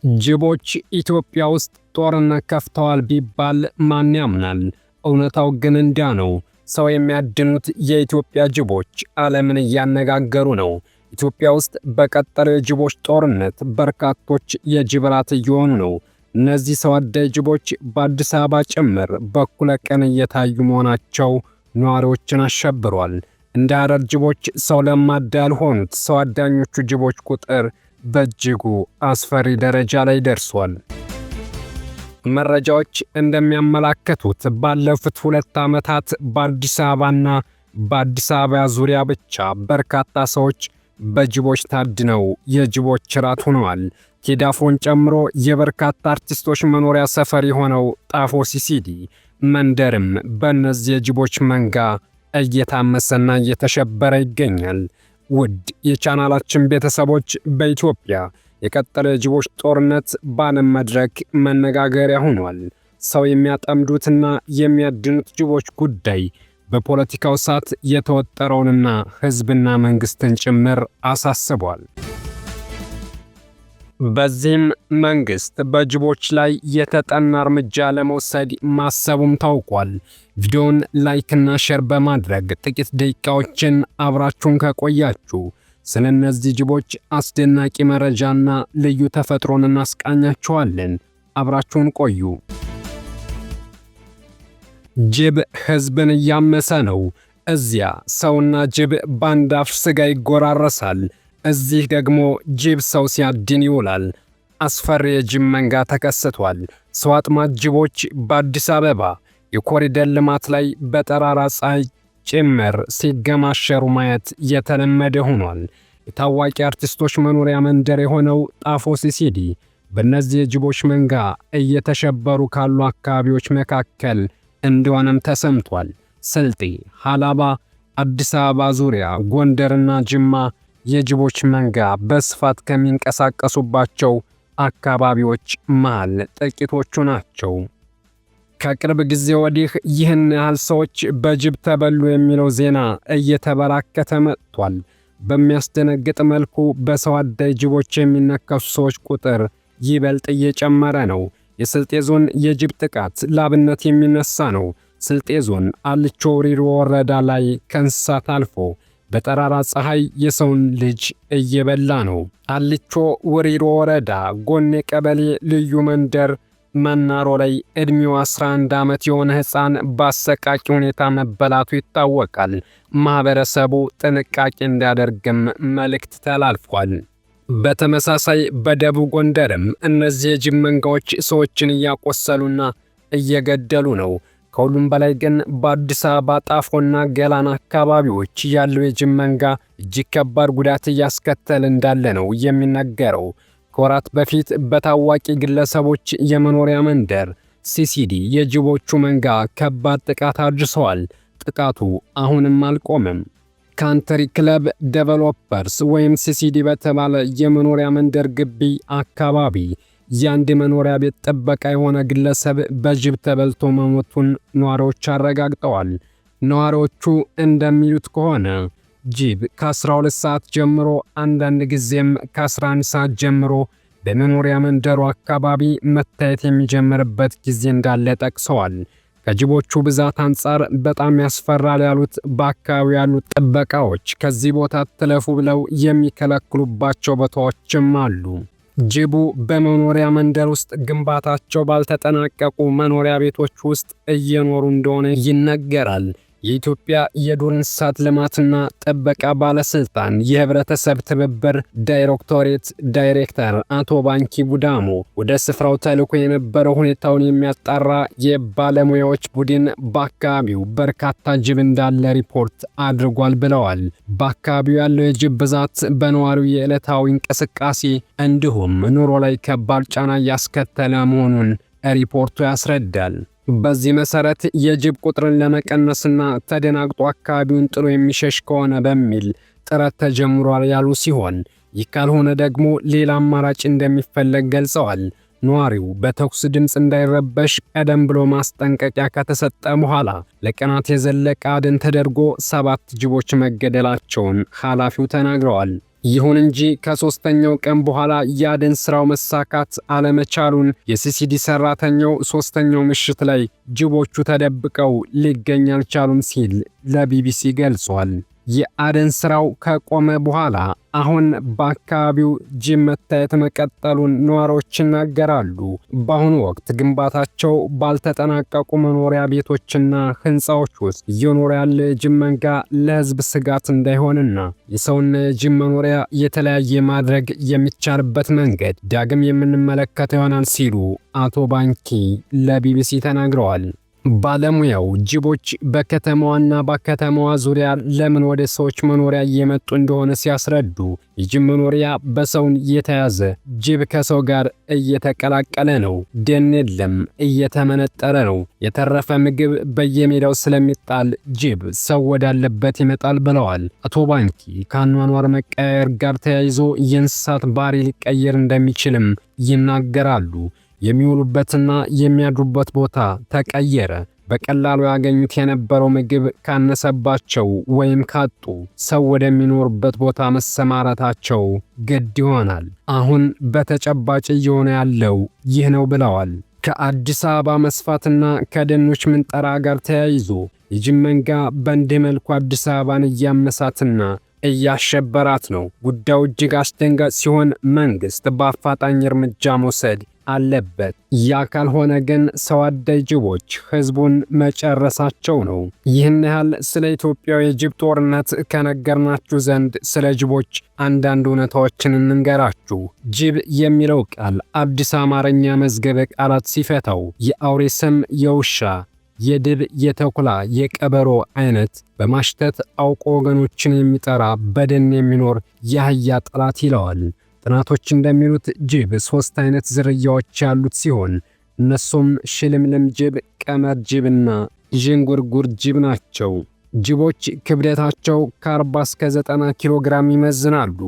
ጅቦች ኢትዮጵያ ውስጥ ጦርነት ከፍተዋል ቢባል ማን ያምናል? እውነታው ግን እንዲያ ነው። ሰው የሚያድኑት የኢትዮጵያ ጅቦች ዓለምን እያነጋገሩ ነው። ኢትዮጵያ ውስጥ በቀጠለው የጅቦች ጦርነት በርካቶች የጅብ ራት እየሆኑ ነው። እነዚህ ሰው አዳኝ ጅቦች በአዲስ አበባ ጭምር በኩለ ቀን እየታዩ መሆናቸው ነዋሪዎችን አሸብሯል። እንደ ሐረር ጅቦች ሰው ለማዳ ያልሆኑት ሰው አዳኞቹ ጅቦች ቁጥር በእጅጉ አስፈሪ ደረጃ ላይ ደርሷል። መረጃዎች እንደሚያመላክቱት ባለፉት 2 ዓመታት በአዲስ አበባና በአዲስ አበባ ዙሪያ ብቻ በርካታ ሰዎች በጅቦች ታድነው የጅቦች ራት ሆነዋል። ቴዲ አፍሮን ጨምሮ የበርካታ አርቲስቶች መኖሪያ ሰፈር የሆነው ጣፎ ሲሲዲ መንደርም በእነዚህ የጅቦች መንጋ እየታመሰና እየተሸበረ ይገኛል። ውድ የቻናላችን ቤተሰቦች፣ በኢትዮጵያ የቀጠለ የጅቦች ጦርነት በዓለም መድረክ መነጋገሪያ ሆኗል። ሰው የሚያጠምዱትና የሚያድኑት ጅቦች ጉዳይ በፖለቲካው እሳት የተወጠረውንና ሕዝብና መንግስትን ጭምር አሳስቧል። በዚህም መንግስት በጅቦች ላይ የተጠና እርምጃ ለመውሰድ ማሰቡም ታውቋል። ቪዲዮውን ላይክና ሼር በማድረግ ጥቂት ደቂቃዎችን አብራችሁን ከቆያችሁ ስለ እነዚህ ጅቦች አስደናቂ መረጃና ልዩ ተፈጥሮን እናስቃኛችኋለን። አብራችሁን ቆዩ። ጅብ ሕዝብን እያመሰ ነው። እዚያ ሰውና ጅብ በአንድ አፍ ስጋ ይጎራረሳል። እዚህ ደግሞ ጅብ ሰው ሲያድን ይውላል። አስፈሪ የጅብ መንጋ ተከስቷል። ሰው አጥማጅ ጅቦች በአዲስ አበባ የኮሪደር ልማት ላይ በጠራራ ፀሐይ ጭምር ሲገማሸሩ ማየት የተለመደ ሆኗል። የታዋቂ አርቲስቶች መኖሪያ መንደር የሆነው ጣፎ ሲሲዲ በእነዚህ የጅቦች መንጋ እየተሸበሩ ካሉ አካባቢዎች መካከል እንደሆነም ተሰምቷል። ስልጤ፣ ሀላባ፣ አዲስ አበባ ዙሪያ፣ ጎንደርና ጅማ የጅቦች መንጋ በስፋት ከሚንቀሳቀሱባቸው አካባቢዎች መሃል ጥቂቶቹ ናቸው። ከቅርብ ጊዜ ወዲህ ይህን ያህል ሰዎች በጅብ ተበሉ የሚለው ዜና እየተበራከተ መጥቷል። በሚያስደነግጥ መልኩ በሰው አዳኝ ጅቦች የሚነከሱ ሰዎች ቁጥር ይበልጥ እየጨመረ ነው። የስልጤ ዞን የጅብ ጥቃት ላብነት የሚነሳ ነው። ስልጤ ዞን አልቾ ውሪሮ ወረዳ ላይ ከእንስሳት አልፎ በጠራራ ፀሐይ የሰውን ልጅ እየበላ ነው። አልቾ ውሪሮ ወረዳ ጎኔ ቀበሌ ልዩ መንደር መናሮ ላይ ዕድሜው 11 ዓመት የሆነ ሕፃን በአሰቃቂ ሁኔታ መበላቱ ይታወቃል። ማህበረሰቡ ጥንቃቄ እንዲያደርግም መልእክት ተላልፏል። በተመሳሳይ በደቡብ ጎንደርም እነዚህ የጅብ መንጋዎች ሰዎችን እያቆሰሉና እየገደሉ ነው። ከሁሉም በላይ ግን በአዲስ አበባ ጣፎና ገላን አካባቢዎች ያለው የጅብ መንጋ እጅግ ከባድ ጉዳት እያስከተለ እንዳለ ነው የሚነገረው። ከወራት በፊት በታዋቂ ግለሰቦች የመኖሪያ መንደር ሲሲዲ የጅቦቹ መንጋ ከባድ ጥቃት አድርሰዋል። ጥቃቱ አሁንም አልቆመም። ካንትሪ ክለብ ዴቨሎፐርስ ወይም ሲሲዲ በተባለ የመኖሪያ መንደር ግቢ አካባቢ የአንድ መኖሪያ ቤት ጥበቃ የሆነ ግለሰብ በጅብ ተበልቶ መሞቱን ነዋሪዎች አረጋግጠዋል። ነዋሪዎቹ እንደሚሉት ከሆነ ጅብ ከ12 ሰዓት ጀምሮ አንዳንድ ጊዜም ከ11 ሰዓት ጀምሮ በመኖሪያ መንደሩ አካባቢ መታየት የሚጀምርበት ጊዜ እንዳለ ጠቅሰዋል። ከጅቦቹ ብዛት አንጻር በጣም ያስፈራል ያሉት በአካባቢው ያሉት ጥበቃዎች ከዚህ ቦታ ትለፉ ብለው የሚከለክሉባቸው ቦታዎችም አሉ። ጅቡ በመኖሪያ መንደር ውስጥ ግንባታቸው ባልተጠናቀቁ መኖሪያ ቤቶች ውስጥ እየኖሩ እንደሆነ ይነገራል። የኢትዮጵያ የዱር እንስሳት ልማትና ጥበቃ ባለስልጣን የህብረተሰብ ትብብር ዳይሬክቶሬት ዳይሬክተር አቶ ባንኪ ቡዳሞ ወደ ስፍራው ተልኮ የነበረው ሁኔታውን የሚያጣራ የባለሙያዎች ቡድን በአካባቢው በርካታ ጅብ እንዳለ ሪፖርት አድርጓል ብለዋል። በአካባቢው ያለው የጅብ ብዛት በነዋሪው የዕለታዊ እንቅስቃሴ እንዲሁም ኑሮ ላይ ከባድ ጫና እያስከተለ መሆኑን ሪፖርቱ ያስረዳል። በዚህ መሰረት የጅብ ቁጥርን ለመቀነስና ተደናግጦ አካባቢውን ጥሎ የሚሸሽ ከሆነ በሚል ጥረት ተጀምሯል ያሉ ሲሆን ይህ ካልሆነ ደግሞ ሌላ አማራጭ እንደሚፈለግ ገልጸዋል። ነዋሪው በተኩስ ድምፅ እንዳይረበሽ ቀደም ብሎ ማስጠንቀቂያ ከተሰጠ በኋላ ለቀናት የዘለቀ አደን ተደርጎ 7 ጅቦች መገደላቸውን ኃላፊው ተናግረዋል። ይሁን እንጂ ከ3ኛው ቀን በኋላ የአደን ስራው መሳካት አለመቻሉን የሲሲዲ ሰራተኛው 3ኛው ምሽት ላይ ጅቦቹ ተደብቀው ሊገኝ አልቻሉም ሲል ለቢቢሲ ገልጿል። የአደን ስራው ከቆመ በኋላ አሁን በአካባቢው ጅብ መታየት መቀጠሉን ነዋሪዎች ይናገራሉ። በአሁኑ ወቅት ግንባታቸው ባልተጠናቀቁ መኖሪያ ቤቶችና ህንፃዎች ውስጥ እየኖረ ያለ የጅብ መንጋ ለህዝብ ስጋት እንዳይሆንና የሰውና የጅብ መኖሪያ የተለያየ ማድረግ የሚቻልበት መንገድ ዳግም የምንመለከተው ይሆናል ሲሉ አቶ ባንኪ ለቢቢሲ ተናግረዋል። ባለሙያው ጅቦች በከተማዋና በከተማዋ ዙሪያ ለምን ወደ ሰዎች መኖሪያ እየመጡ እንደሆነ ሲያስረዱ የጅብ መኖሪያ በሰውን እየተያዘ ጅብ ከሰው ጋር እየተቀላቀለ ነው። ደን የለም፣ እየተመነጠረ ነው። የተረፈ ምግብ በየሜዳው ስለሚጣል ጅብ ሰው ወዳለበት ይመጣል ብለዋል አቶ ባንኪ። ከአኗኗር መቀየር ጋር ተያይዞ የእንስሳት ባህሪ ሊቀየር እንደሚችልም ይናገራሉ። የሚውሉበትና የሚያድሩበት ቦታ ተቀየረ። በቀላሉ ያገኙት የነበረው ምግብ ካነሰባቸው ወይም ካጡ ሰው ወደሚኖርበት ቦታ መሰማራታቸው ግድ ይሆናል። አሁን በተጨባጭ እየሆነ ያለው ይህ ነው ብለዋል። ከአዲስ አበባ መስፋትና ከደኖች ምንጠራ ጋር ተያይዞ የጅብ መንጋ በእንዲህ መልኩ አዲስ አበባን እያመሳትና እያሸበራት ነው። ጉዳዩ እጅግ አስደንጋጭ ሲሆን መንግስት በአፋጣኝ እርምጃ መውሰድ አለበት። ያ ካልሆነ ግን ሰው አዳኝ ጅቦች ህዝቡን መጨረሳቸው ነው። ይህን ያህል ስለ ኢትዮጵያው የጅብ ጦርነት ከነገርናችሁ ዘንድ ስለ ጅቦች አንዳንድ እውነታዎችን እንንገራችሁ። ጅብ የሚለው ቃል አዲስ አማርኛ መዝገበ ቃላት ሲፈታው የአውሬ ስም፣ የውሻ፣ የድብ፣ የተኩላ፣ የቀበሮ አይነት በማሽተት አውቆ ወገኖችን የሚጠራ በደን የሚኖር የአህያ ጠላት ይለዋል። ጥናቶች እንደሚሉት ጅብ 3 አይነት ዝርያዎች ያሉት ሲሆን እነሱም ሽልምልም ጅብ፣ ቀመር ጅብና ዥንጉርጉር ጅብ ናቸው። ጅቦች ክብደታቸው ከ40 እስከ 90 ኪሎ ግራም ይመዝናሉ።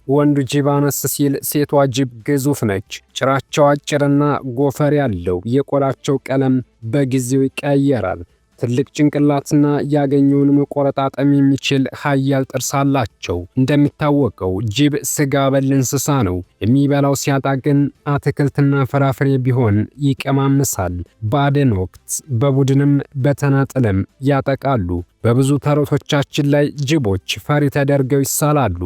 ወንዱ ጅብ አነስ ሲል፣ ሴቷ ጅብ ግዙፍ ነች። ጭራቸው አጭርና ጎፈር ያለው፣ የቆዳቸው ቀለም በጊዜው ይቀየራል። ትልቅ ጭንቅላትና ያገኘውን መቆረጣጠም የሚችል ኃያል ጥርስ አላቸው። እንደሚታወቀው ጅብ ስጋ በል እንስሳ ነው። የሚበላው ሲያጣ ግን አትክልትና ፍራፍሬ ቢሆን ይቀማምሳል። በአደን ወቅት በቡድንም በተናጠልም ያጠቃሉ። በብዙ ተረቶቻችን ላይ ጅቦች ፈሪ ተደርገው ይሳላሉ።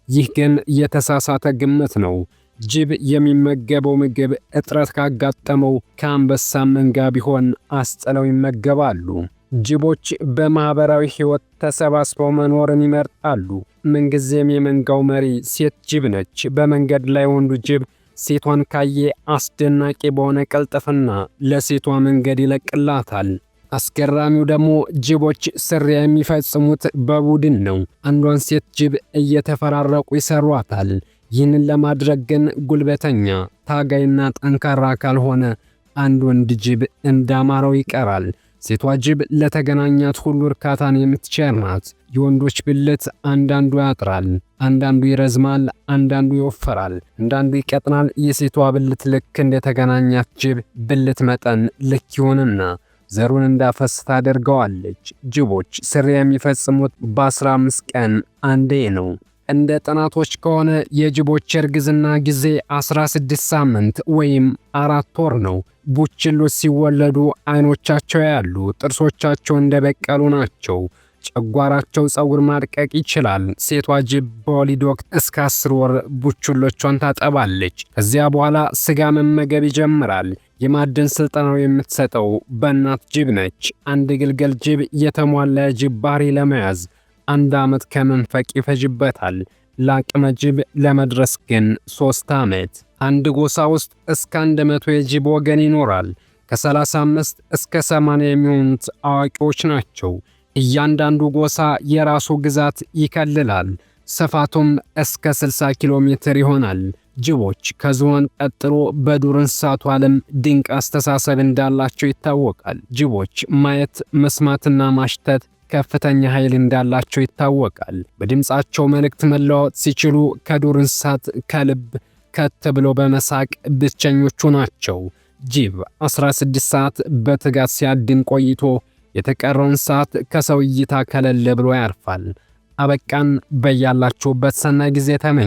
ይህ ግን የተሳሳተ ግምት ነው። ጅብ የሚመገበው ምግብ እጥረት ካጋጠመው ከአንበሳ መንጋ ቢሆን አስጥለው ይመገባሉ። ጅቦች በማህበራዊ ህይወት ተሰባስበው መኖርን ይመርጣሉ። ምንጊዜም የመንጋው መሪ ሴት ጅብ ነች። በመንገድ ላይ ወንዱ ጅብ ሴቷን ካየ አስደናቂ በሆነ ቅልጥፍና ለሴቷ መንገድ ይለቅላታል። አስገራሚው ደግሞ ጅቦች ስሪያ የሚፈጽሙት በቡድን ነው። አንዷን ሴት ጅብ እየተፈራረቁ ይሰሯታል። ይህንን ለማድረግ ግን ጉልበተኛ፣ ታጋይና ጠንካራ ካልሆነ አንድ ወንድ ጅብ እንዳማረው ይቀራል። ሴቷ ጅብ ለተገናኛት ሁሉ እርካታን የምትቸር ናት። የወንዶች ብልት አንዳንዱ ያጥራል፣ አንዳንዱ ይረዝማል፣ አንዳንዱ ይወፈራል፣ አንዳንዱ ይቀጥናል። የሴቷ ብልት ልክ እንደተገናኛት ጅብ ብልት መጠን ልክ ይሆንና ዘሩን እንዳፈስ ታደርገዋለች። ጅቦች ስሪያ የሚፈጽሙት በ15 ቀን አንዴ ነው። እንደ ጥናቶች ከሆነ የጅቦች እርግዝና ጊዜ 16 ሳምንት ወይም 4 ወር ነው። ቡችሎች ሲወለዱ አይኖቻቸው ያሉ፣ ጥርሶቻቸው እንደበቀሉ ናቸው። ጨጓራቸው ፀጉር ማድቀቅ ይችላል። ሴቷ ጅብ በወሊድ ወቅት እስከ 10 ወር ቡችሎቿን ታጠባለች። ከዚያ በኋላ ስጋ መመገብ ይጀምራል። የማደን ስልጠናው የምትሰጠው በእናት ጅብ ነች። አንድ ግልገል ጅብ የተሟላ የጅብ ባህሪ ለመያዝ 1 ዓመት ከመንፈቅ ይፈጅበታል። ለአቅመ ጅብ ለመድረስ ግን 3 ዓመት። አንድ ጎሳ ውስጥ እስከ 100 የጅብ ወገን ይኖራል። ከ35 እስከ 80 የሚሆኑት አዋቂዎች ናቸው። እያንዳንዱ ጎሳ የራሱ ግዛት ይከልላል። ስፋቱም እስከ 60 ኪሎ ሜትር ይሆናል። ጅቦች ከዝሆን ቀጥሎ በዱር እንስሳቱ ዓለም ድንቅ አስተሳሰብ እንዳላቸው ይታወቃል። ጅቦች ማየት፣ መስማትና ማሽተት ከፍተኛ ኃይል እንዳላቸው ይታወቃል። በድምፃቸው መልእክት መለዋወጥ ሲችሉ ከዱር እንስሳት ከልብ ከት ብሎ በመሳቅ ብቸኞቹ ናቸው። ጅብ 16 ሰዓት በትጋት ሲያድን ቆይቶ የተቀረውን ሰዓት ከሰው እይታ ከለል ብሎ ያርፋል። አበቃን። በያላችሁበት ሰናይ ጊዜ ተመኘ።